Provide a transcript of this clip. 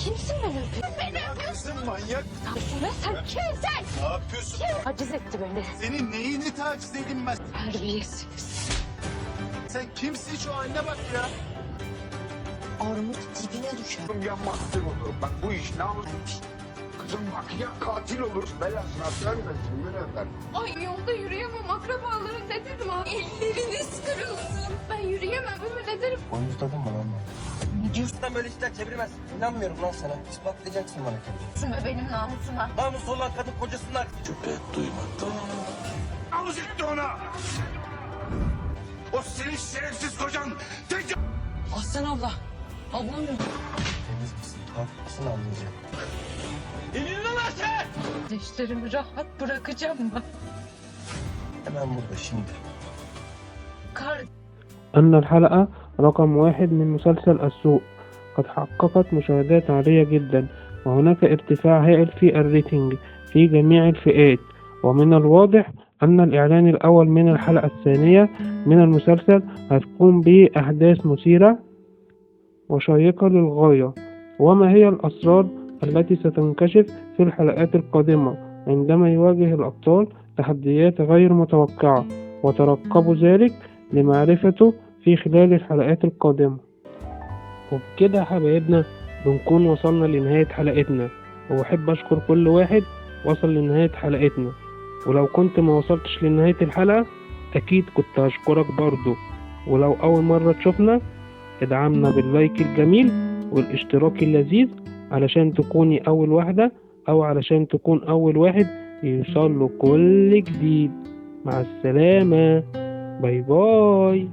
Kimsin beni öpüyorsun? Ne yapıyorsun manyak? Sen kimsin? Ne yapıyorsun? Taciz etti beni. Senin neyini taciz edeyim ben? Terbiyesiz. Sen kimsin, şu haline bak ya. Armut dibine düşer. Ya mahsul olur. Bak bu iş namusmuş. Kızım bak ya katil olur. Belasına vermesin Münevver. Ay yolda yürüyemem, akrabalarım ne derim ha? Elleriniz kırılsın. Ben yürüyemem, ömür ne derim? Boynuzladın mı lan beni? Ne diyorsun Sen böyle işler çevirmez. İnanmıyorum lan sana. İspatlayacaksın bana kendini. be benim namusuma? Namus olan kadın kocasından. Al gitti ona. O senin şerefsiz kocan. Tek Aslan abla. Ablam yok. Temiz misin? Haklısın anlayacağım. Kardeşlerimi rahat bırakacağım mı? Hemen burada şimdi. أن الحلقة رقم 1 من مسلسل السوق قد حققت مشاهدات عالية جدا، وهناك ارتفاع هائل في الريتنج في جميع الفئات. ومن الواضح أن الإعلان الأول من الحلقة الثانية من المسلسل هتكون بأحداث مثيرة وشيقة للغاية. وما هي الأسرار التي ستنكشف في الحلقات القادمة عندما يواجه الأبطال تحديات غير متوقعة؟ وترقبوا ذلك لمعرفته في خلال الحلقات القادمة. وبكده يا حبايبنا بنكون وصلنا لنهاية حلقتنا، وأحب أشكر كل واحد وصل لنهاية حلقتنا. ولو كنت ما وصلتش لنهاية الحلقة أكيد كنت هشكرك برضو. ولو أول مرة تشوفنا ادعمنا باللايك الجميل والاشتراك اللذيذ علشان تكوني أول واحدة أو علشان تكون أول واحد يوصل له كل جديد. مع السلامة. باي باي.